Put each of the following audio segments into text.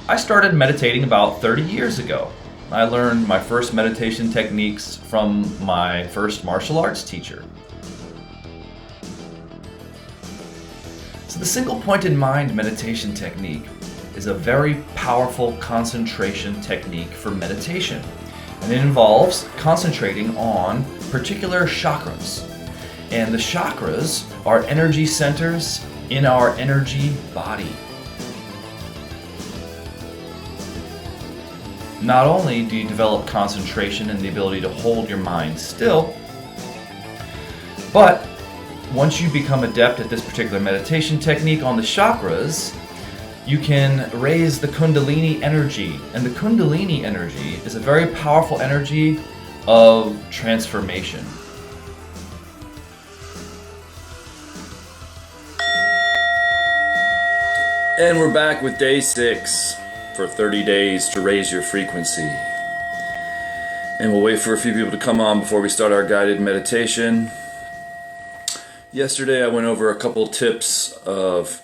I started meditating about 30 years ago. I learned my first meditation techniques from my first martial arts teacher. So the single point in mind meditation technique is a very powerful concentration technique for meditation. And it involves concentrating on particular chakras. And the chakras are energy centers in our energy body. Not only do you develop concentration and the ability to hold your mind still, but once you become adept at this particular meditation technique on the chakras, you can raise the Kundalini energy. And the Kundalini energy is a very powerful energy of transformation. And we're back with day 6 for 30 days to raise your frequency. And we'll wait for a few people to come on before we start our guided meditation. Yesterday I went over a couple tips of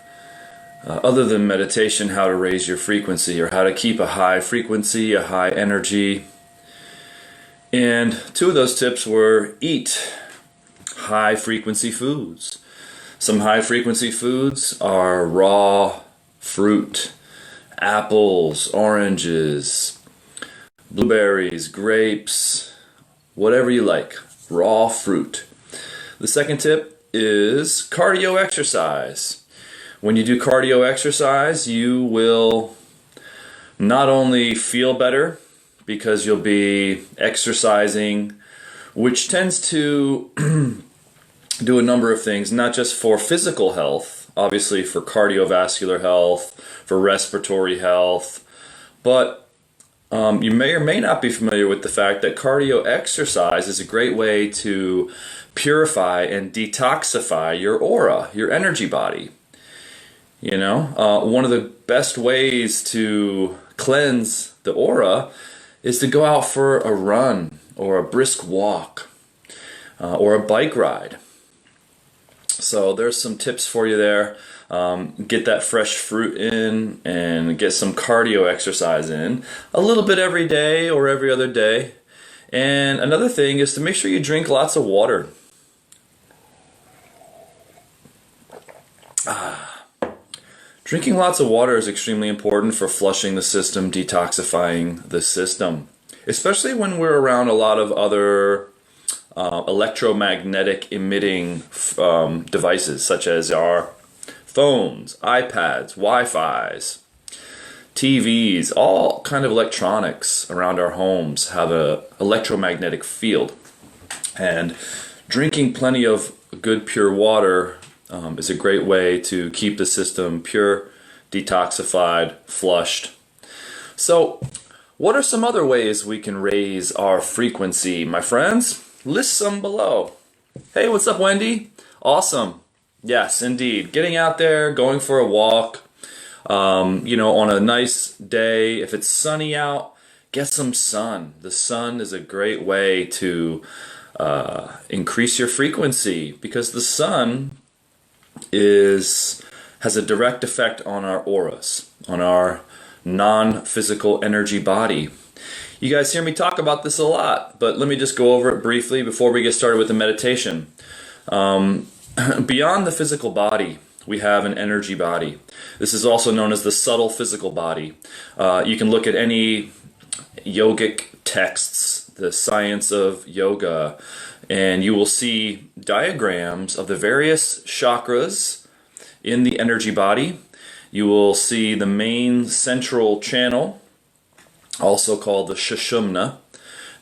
other than meditation, how to raise your frequency or how to keep a high frequency, a high energy. And 2 of those tips were eat high frequency foods. Some high frequency foods are raw fruit, apples, oranges, blueberries, grapes, whatever you like, raw fruit. The second tip is cardio exercise. When you do cardio exercise, you will not only feel better because you'll be exercising, which tends to do a number of things, not just for physical health, obviously for cardiovascular health, for respiratory health, but you may or may not be familiar with the fact that cardio exercise is a great way to purify and detoxify your aura, your energy body. You know, one of the best ways to cleanse the aura is to go out for a run or a brisk walk or a bike ride. So there's some tips for you there. Get that fresh fruit in and get some cardio exercise in a little bit every day or every other day. And another thing is to make sure you drink lots of water. Drinking lots of water is extremely important for flushing the system, detoxifying the system, especially when we're around a lot of other electromagnetic emitting devices such as our phones, iPads, Wi-Fi's, TVs, all kind of electronics around our homes have an electromagnetic field. And drinking plenty of good pure water is a great way to keep the system pure, detoxified, flushed. So, what are some other ways we can raise our frequency, my friends? List some below. Hey, what's up, Wendy? Awesome. Yes, indeed. Getting out there, going for a walk, on a nice day. If it's sunny out, get some sun. The sun is a great way to increase your frequency because the sun has a direct effect on our auras, on our non-physical energy body. You guys hear me talk about this a lot, but let me just go over it briefly before we get started with the meditation. Beyond the physical body, we have an energy body. This is also known as the subtle physical body. You can look at any yogic texts, the science of yoga, and you will see diagrams of the various chakras in the energy body. You will see the main central channel, also called the Sushumna.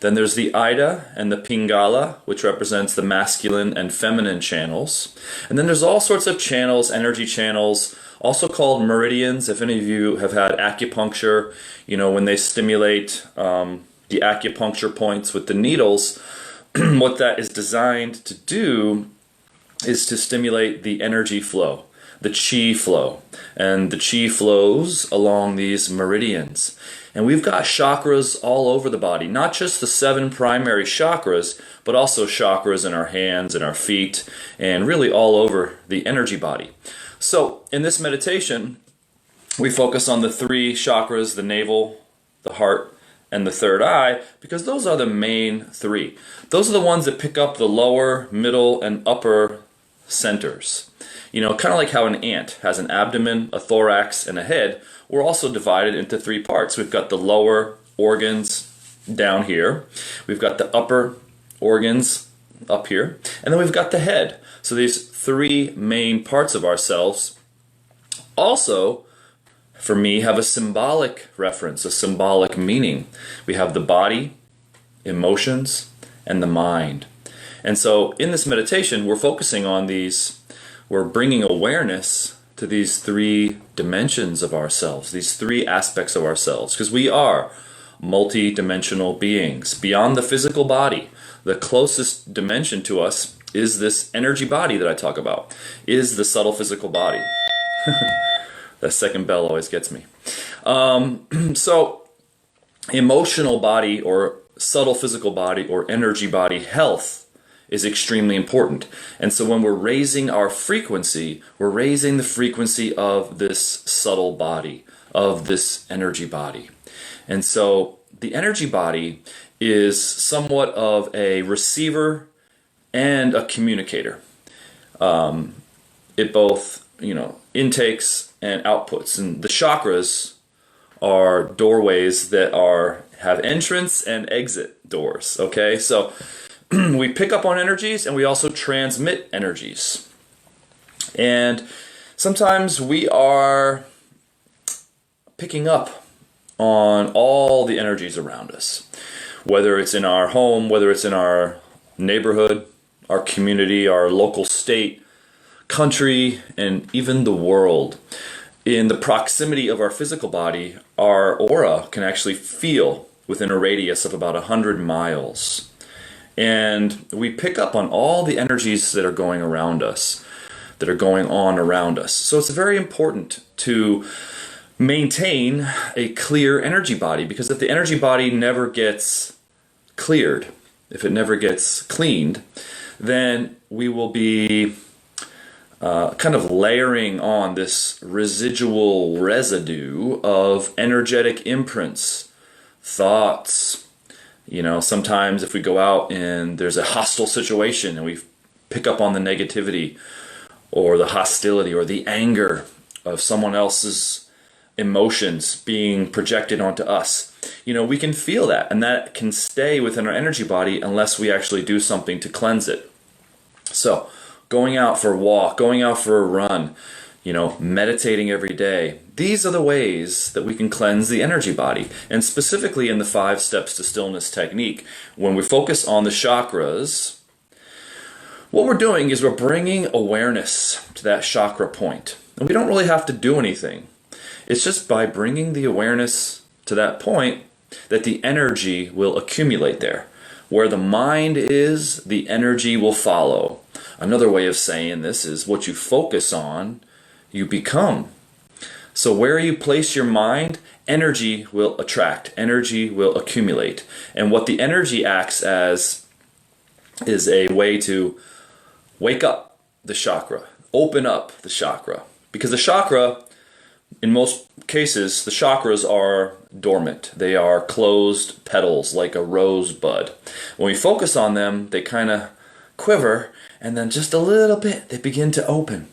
Then there's the Ida and the Pingala, which represents the masculine and feminine channels. And then there's all sorts of channels, energy channels, also called meridians. If any of you have had acupuncture, when they stimulate the acupuncture points with the needles, what that is designed to do is to stimulate the energy flow, the chi flow. And the chi flows along these meridians. And we've got chakras all over the body, not just the 7 primary chakras, but also chakras in our hands and our feet, and really all over the energy body. So in this meditation, we focus on the three chakras, the navel, the heart, and the third eye, because those are the main three. Those are the ones that pick up the lower, middle, and upper centers. You know, kind of like how an ant has an abdomen, a thorax, and a head. We're also divided into three parts. We've got the lower organs down here. We've got the upper organs up here. And then we've got the head. So these three main parts of ourselves also, for me, have a symbolic reference, a symbolic meaning. We have the body, emotions, and the mind. And so in this meditation, we're focusing on these, we're bringing awareness to these three dimensions of ourselves, these three aspects of ourselves, because we are multi-dimensional beings beyond the physical body. The closest dimension to us is this energy body that I talk about, is the subtle physical body. That second bell always gets me. So emotional body or subtle physical body or energy body health is extremely important. And so when we're raising our frequency, we're raising the frequency of this subtle body, of this energy body. And so the energy body is somewhat of a receiver and a communicator. It both, intakes and outputs. And the chakras are doorways that have entrance and exit doors. Okay, so we pick up on energies and we also transmit energies. And sometimes we are picking up on all the energies around us, whether it's in our home, whether it's in our neighborhood, our community, our local state, country, and even the world. In the proximity of our physical body, our aura can actually feel within a radius of about 100 miles. And we pick up on all the energies that are going around us, that are going on around us. So it's very important to maintain a clear energy body, because if the energy body never gets cleared, if it never gets cleaned, then we will be kind of layering on this residual residue of energetic imprints, thoughts. Sometimes if we go out and there's a hostile situation and we pick up on the negativity or the hostility or the anger of someone else's emotions being projected onto us, we can feel that, and that can stay within our energy body unless we actually do something to cleanse it. So going out for a walk, going out for a run, meditating every day. These are the ways that we can cleanse the energy body. And specifically in the 5 steps to stillness technique, when we focus on the chakras, what we're doing is we're bringing awareness to that chakra point. And we don't really have to do anything. It's just by bringing the awareness to that point that the energy will accumulate there. Where the mind is, the energy will follow. Another way of saying this is what you focus on, you become. So where you place your mind, energy will attract, energy will accumulate. And what the energy acts as is a way to wake up the chakra, open up the chakra. Because the chakra, in most cases, the chakras are dormant. They are closed petals like a rosebud. When we focus on them, they kind of quiver, and then just a little bit, they begin to open.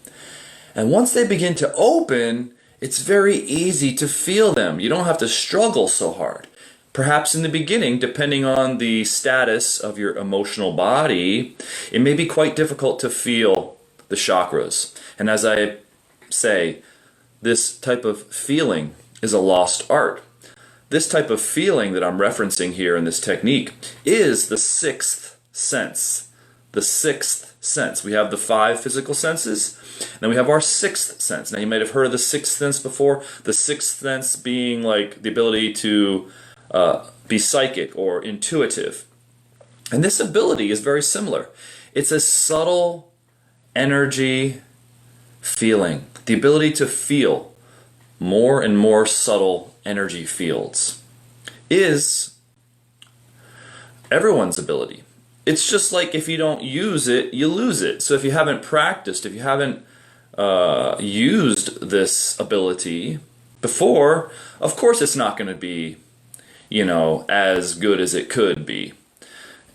And once they begin to open, it's very easy to feel them. You don't have to struggle so hard. Perhaps in the beginning, depending on the status of your emotional body, it may be quite difficult to feel the chakras. And as I say, this type of feeling is a lost art. This type of feeling that I'm referencing here in this technique is the 6th sense. The 6th sense. We have the 5 physical senses, and then we have our 6th sense. Now you might have heard of the 6th sense before. The 6th sense being like the ability to be psychic or intuitive. And this ability is very similar. It's a subtle energy feeling. The ability to feel more and more subtle energy fields is everyone's ability. It's just like if you don't use it, you lose it. So if you haven't practiced, if you haven't used this ability, before, of course it's not going to be, as good as it could be.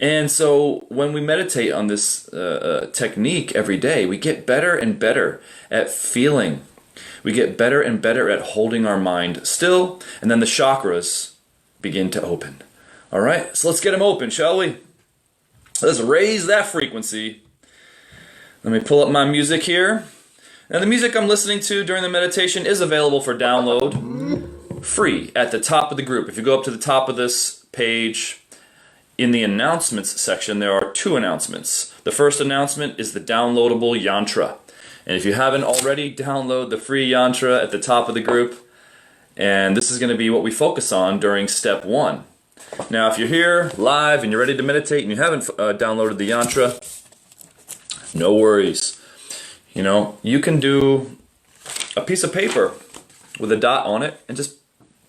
And so when we meditate on this technique every day, we get better and better at feeling. We get better and better at holding our mind still, and then the chakras begin to open. All right, so let's get them open, shall we? Let's raise that frequency. Let me pull up my music here. Now the music I'm listening to during the meditation is available for download free at the top of the group. If you go up to the top of this page, in the announcements section, there are 2 announcements. The first announcement is the downloadable yantra. And if you haven't already, download the free yantra at the top of the group. And this is going to be what we focus on during step 1. Now, if you're here live and you're ready to meditate and you haven't downloaded the yantra, no worries. You can do a piece of paper with a dot on it and just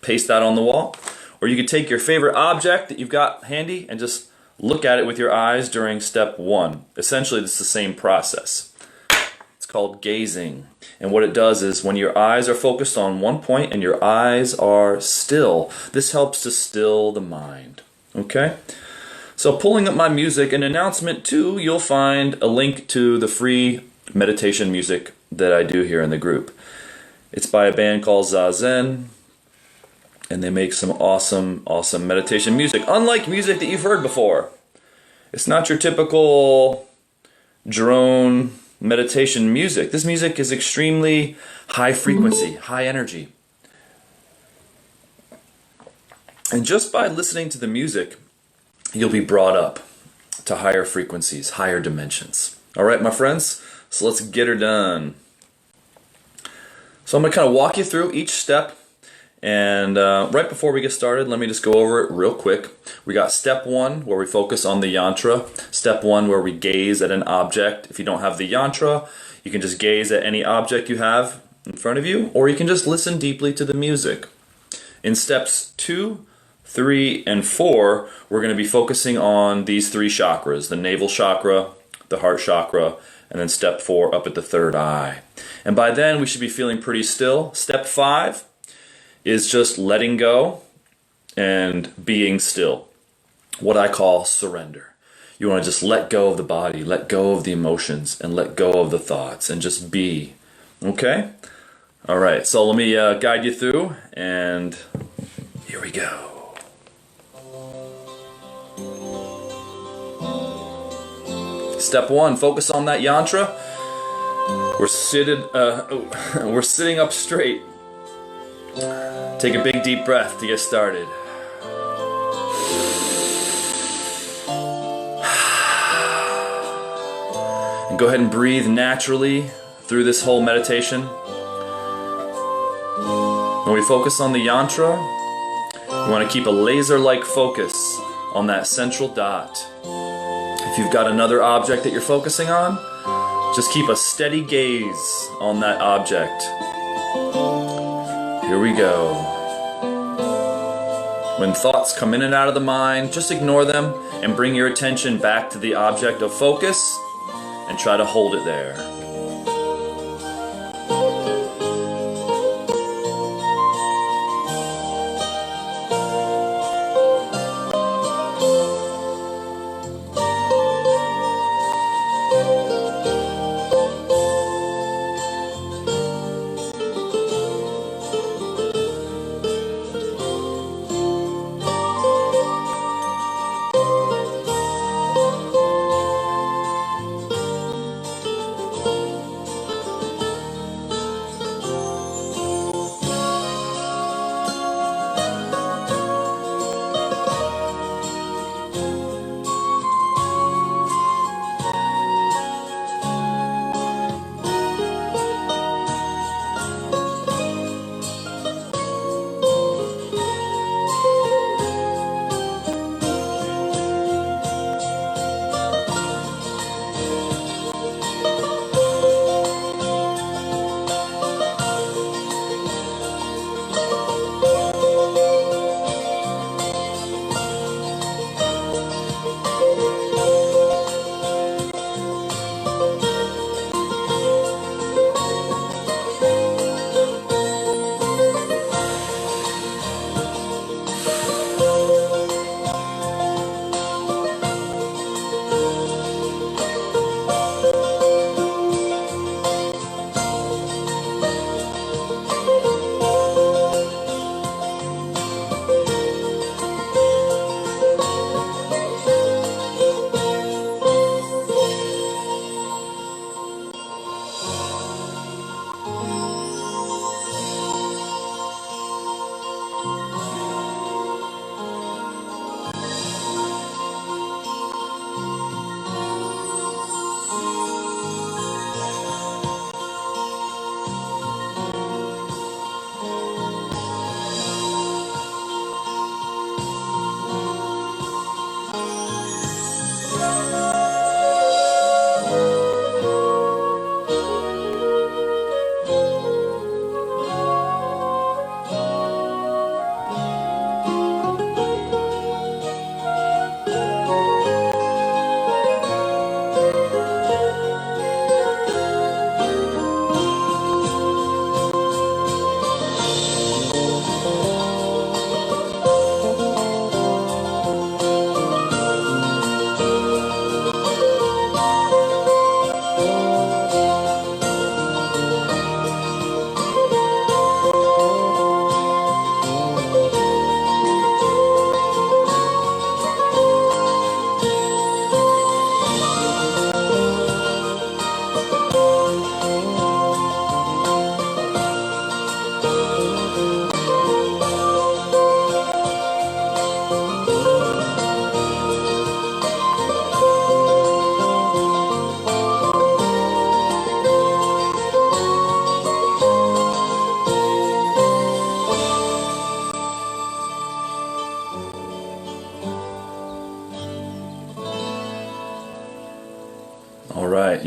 paste that on the wall. Or you could take your favorite object that you've got handy and just look at it with your eyes during step 1. Essentially, it's the same process. It's called gazing. And what it does is when your eyes are focused on one point and your eyes are still, this helps to still the mind. Okay? So pulling up my music, in announcement 2, you'll find a link to the free meditation music that I do here in the group. It's by a band called Zaremba, and they make some awesome meditation music, unlike music that you've heard before. It's not your typical drone meditation music. This music is extremely high frequency, high energy. And just by listening to the music, you'll be brought up to higher frequencies, higher dimensions. All right, my friends? So let's get her done. So I'm going to kind of walk you through each step. And right before we get started, let me just go over it real quick. We got step 1 where we focus on the yantra. Step 1 where we gaze at an object. If you don't have the yantra, you can just gaze at any object you have in front of you, or you can just listen deeply to the music. In steps 2, 3, and 4, we're going to be focusing on these 3 chakras, the navel chakra, the heart chakra, and then step 4 up at the 3rd eye. And by then we should be feeling pretty still. Step 5 is just letting go and being still. What I call surrender. You want to just let go of the body, let go of the emotions, and let go of the thoughts, and just be. Okay? Alright, so let me guide you through, and here we go. Step 1, focus on that yantra. We're sitting up straight. Take a big deep breath to get started. And go ahead and breathe naturally through this whole meditation. When we focus on the yantra, we want to keep a laser-like focus on that central dot. If you've got another object that you're focusing on, just keep a steady gaze on that object. Here we go. When thoughts come in and out of the mind, just ignore them and bring your attention back to the object of focus and try to hold it there.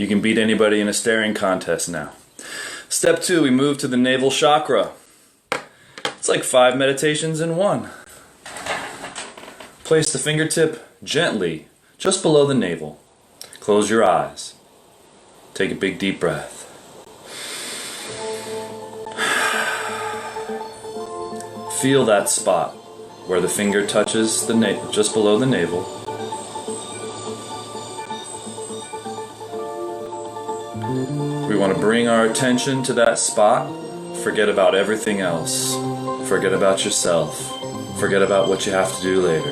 You can beat anybody in a staring contest now. Step 2, we move to the navel chakra. It's like 5 meditations in one. Place the fingertip gently just below the navel. Close your eyes. Take a big deep breath. Feel that spot where the finger touches the just below the navel. We want to bring our attention to that spot. Forget about everything else. Forget about yourself. Forget about what you have to do later.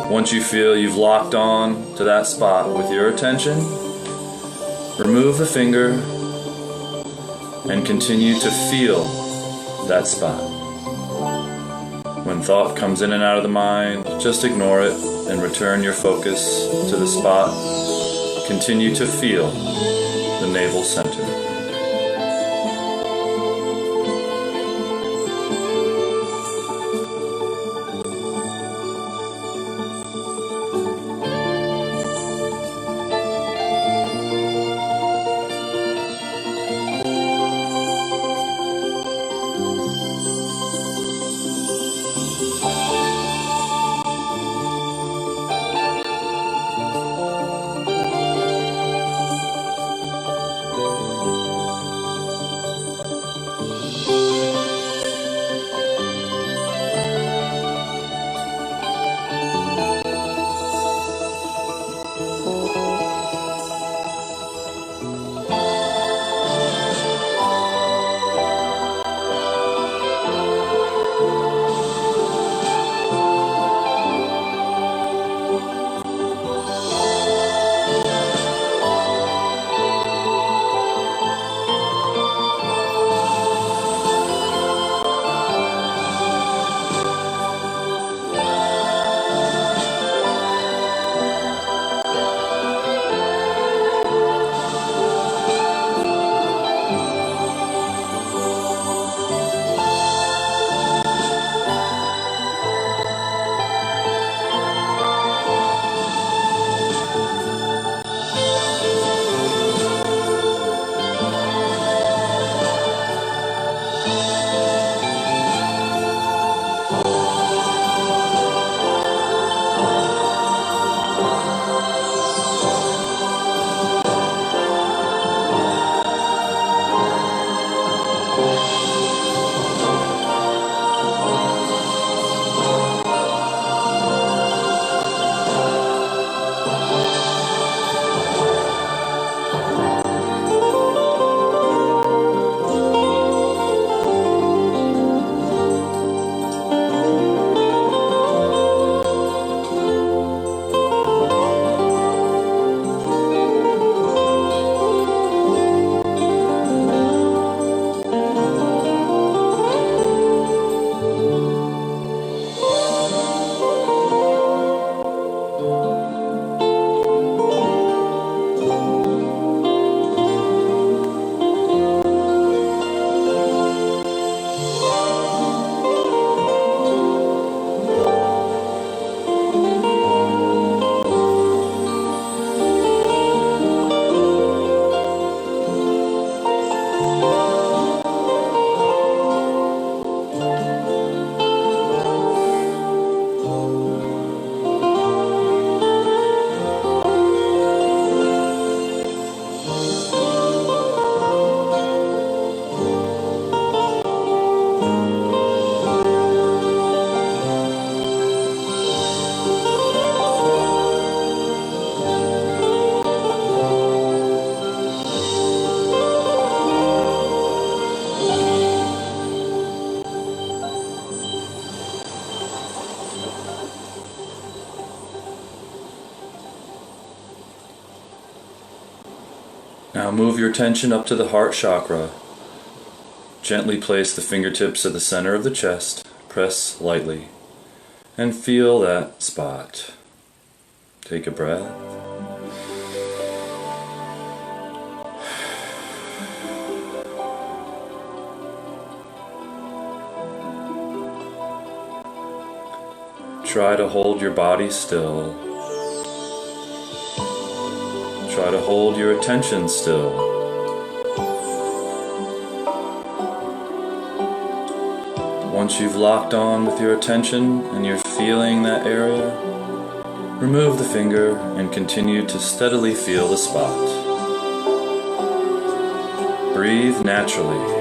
Once you feel you've locked on to that spot with your attention, remove the finger and continue to feel that spot. When thought comes in and out of the mind, just ignore it and return your focus to the spot. Continue to feel the navel center. Now move your attention up to the heart chakra. Gently place the fingertips at the center of the chest. Press lightly and feel that spot. Take a breath. Try to hold your body still Try to hold your attention still. Once you've locked on with your attention and you're feeling that area, remove the finger and continue to steadily feel the spot. Breathe naturally.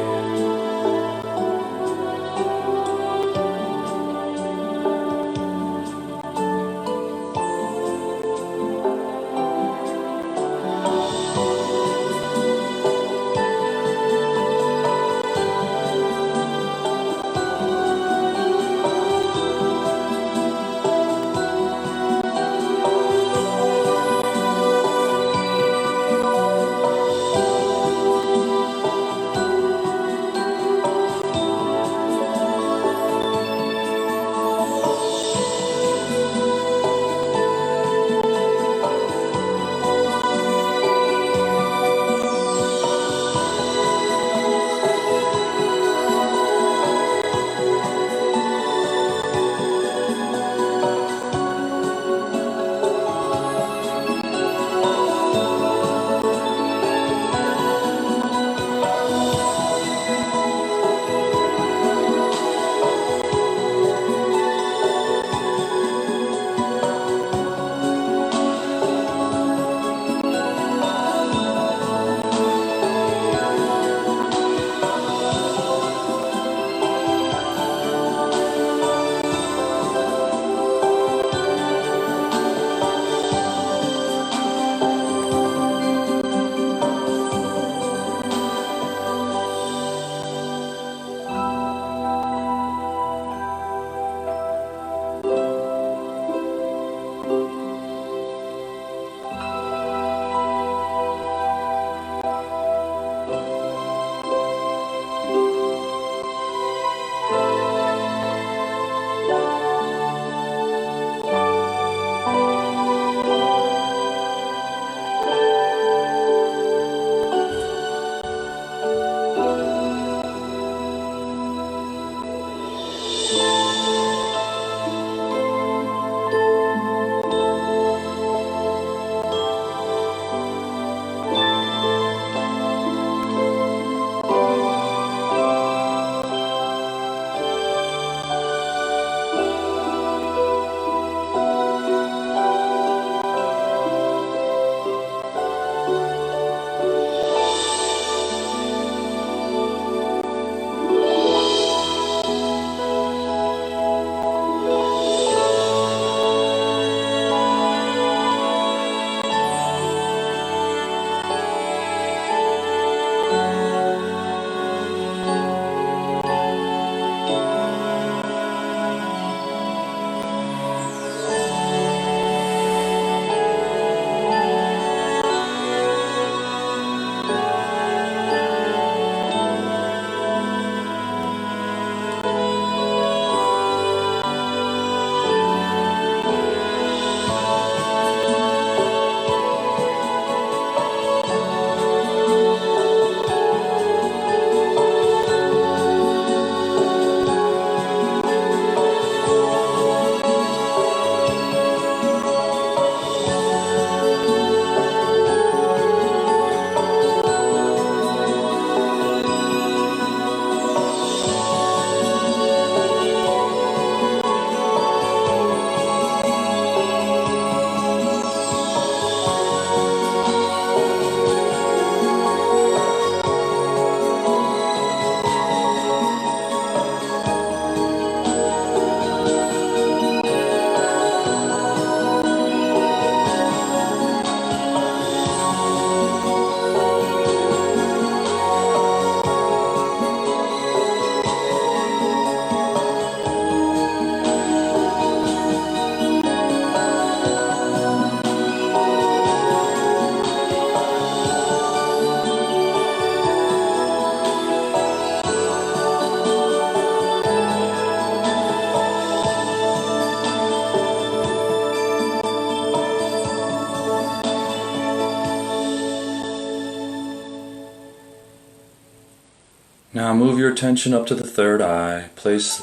Now move your attention up to the third eye. Place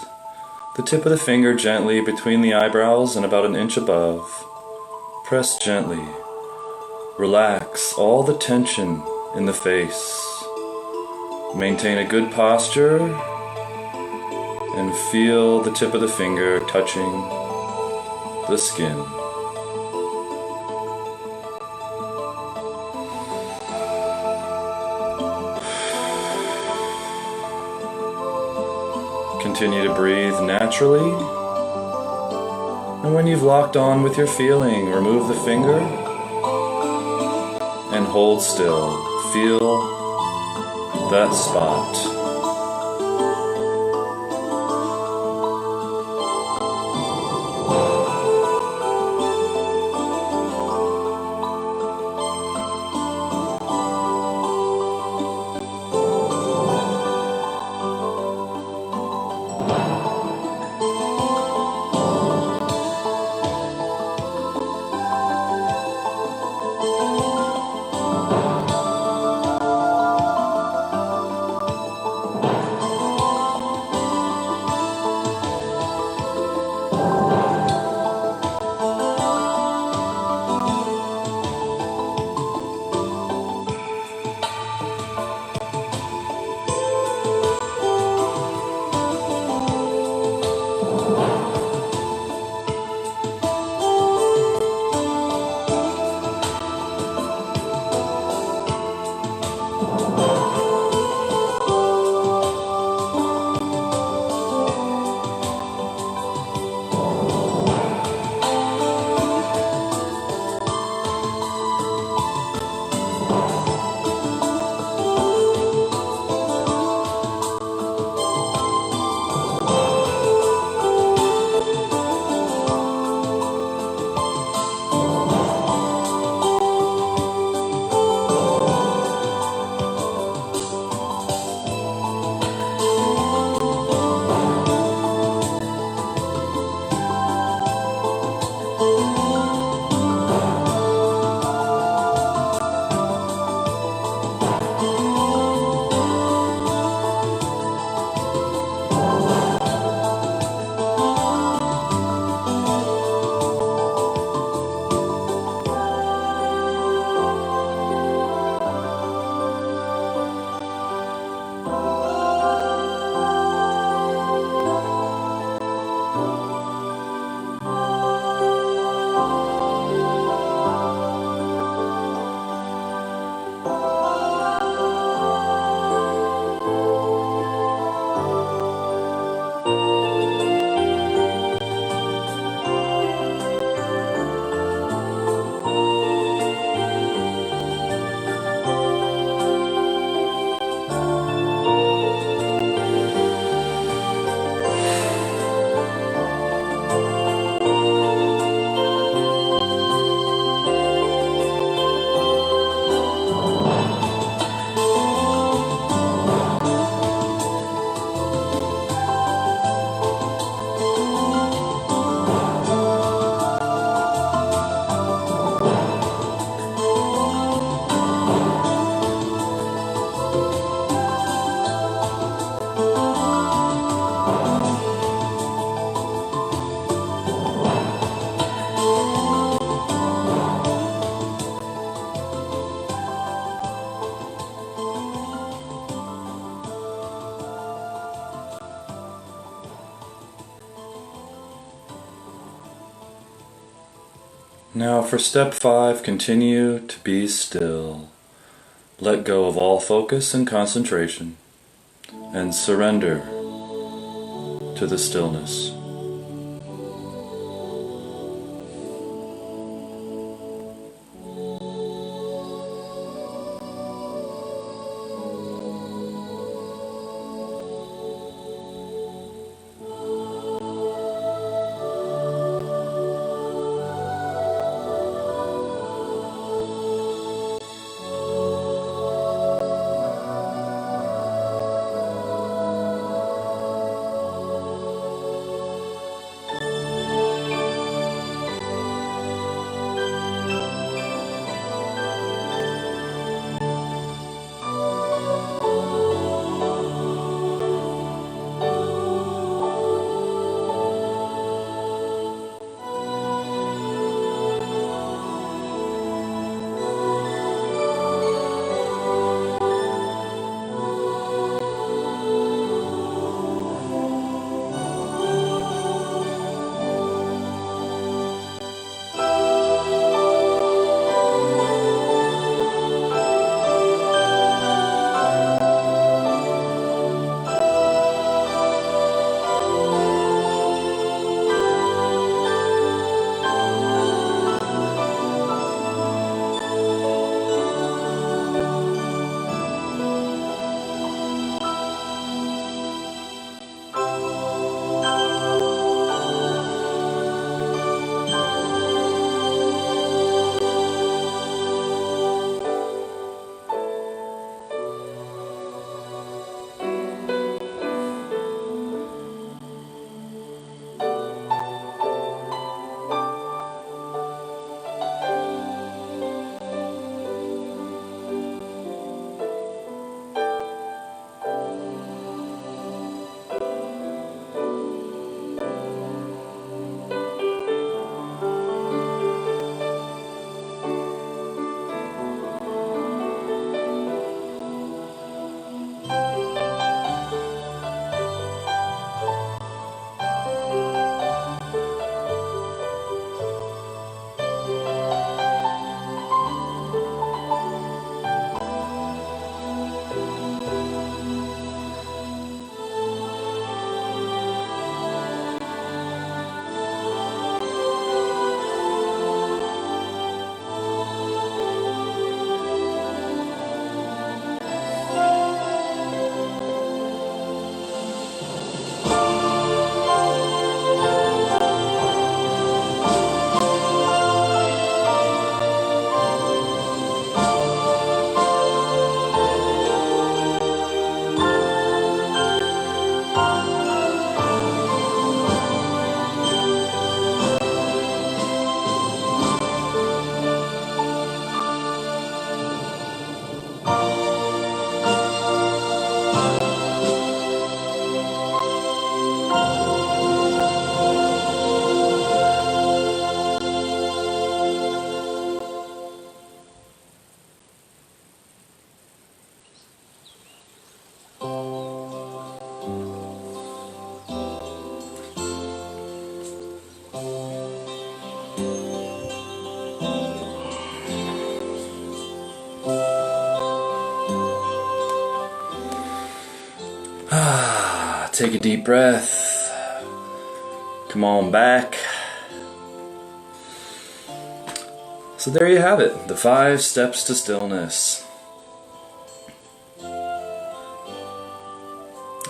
the tip of the finger gently between the eyebrows and about an inch above. Press gently. Relax relax all the tension in the face. Maintain a good posture and feel the tip of the finger touching the skin. Continue to breathe naturally. And when you've locked on with your feeling, remove the finger and hold still. Feel that spot. Now for step 5, continue to be still. Let go of all focus and concentration and surrender to the stillness. Take a deep breath. Come on back. So there you have it, the 5 steps to stillness.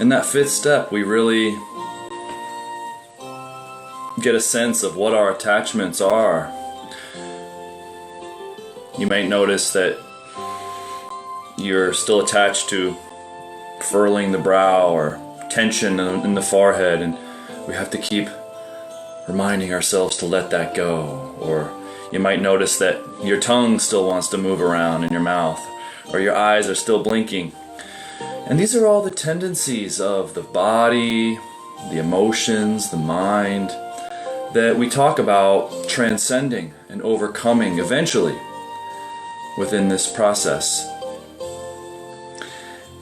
In that 5th step, we really get a sense of what our attachments are. You might notice that you're still attached to furrowing the brow or tension in the forehead, and we have to keep reminding ourselves to let that go. Or you might notice that your tongue still wants to move around in your mouth, or your eyes are still blinking. And these are all the tendencies of the body, the emotions, the mind, that we talk about transcending and overcoming eventually within this process.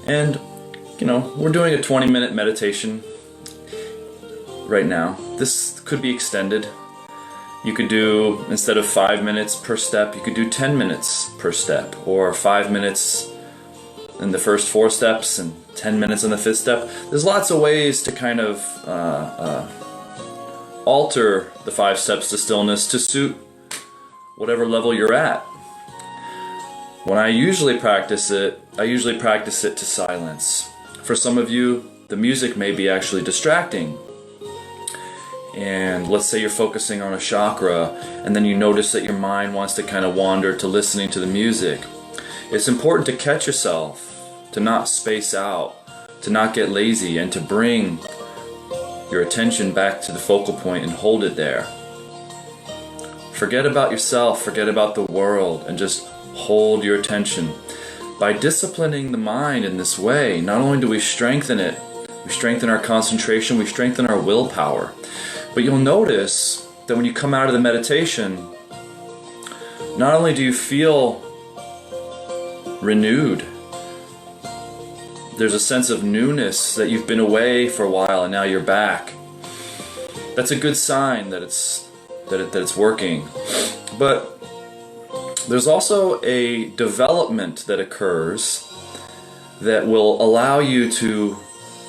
And you know, we're doing a 20-minute meditation right now. This could be extended. You could do, instead of 5 minutes per step, you could do 10 minutes per step, or 5 minutes in the first 4 steps and 10 minutes in the 5th step. There's lots of ways to kind of alter the 5 steps to stillness to suit whatever level you're at. When I usually practice it to silence. For some of you, the music may be actually distracting. And let's say you're focusing on a chakra, and then you notice that your mind wants to kind of wander to listening to the music. It's important to catch yourself, to not space out, to not get lazy, and to bring your attention back to the focal point and hold it there. Forget about yourself, forget about the world, and just hold your attention. By disciplining the mind in this way, not only do we strengthen it, we strengthen our concentration, we strengthen our willpower. But you'll notice that when you come out of the meditation, not only do you feel renewed, there's a sense of newness that you've been away for a while and now you're back. That's a good sign that it's working. But there's also a development that occurs that will allow you to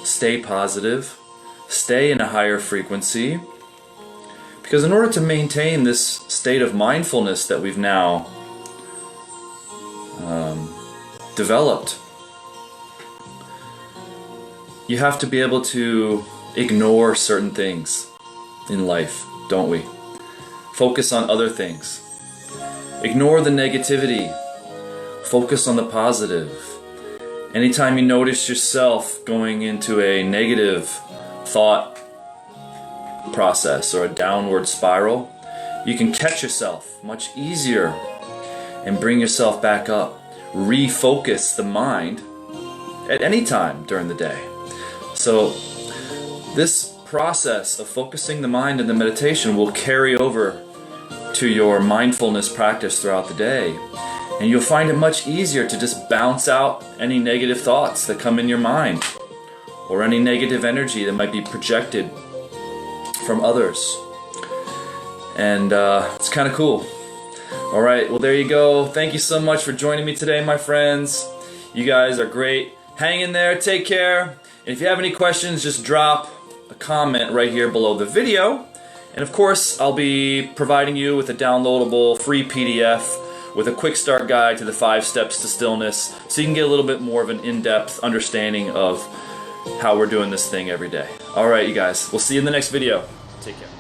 stay positive, stay in a higher frequency, because in order to maintain this state of mindfulness that we've now developed, you have to be able to ignore certain things in life, don't we? Focus on other things. Ignore the negativity. Focus on the positive. Anytime you notice yourself going into a negative thought process or a downward spiral, you can catch yourself much easier and bring yourself back up. Refocus the mind at any time during the day. So this process of focusing the mind in the meditation will carry over to your mindfulness practice throughout the day, and you'll find it much easier to just bounce out any negative thoughts that come in your mind, or any negative energy that might be projected from others. And it's kind of cool. Alright, well there you go. Thank you so much for joining me today, my friends. You guys are great. Hang in there, take care. And if you have any questions, just drop a comment right here below the video. And of course, I'll be providing you with a downloadable free PDF with a quick start guide to the 5 steps to stillness, so you can get a little bit more of an in-depth understanding of how we're doing this thing every day. Alright, you guys, we'll see you in the next video. Take care.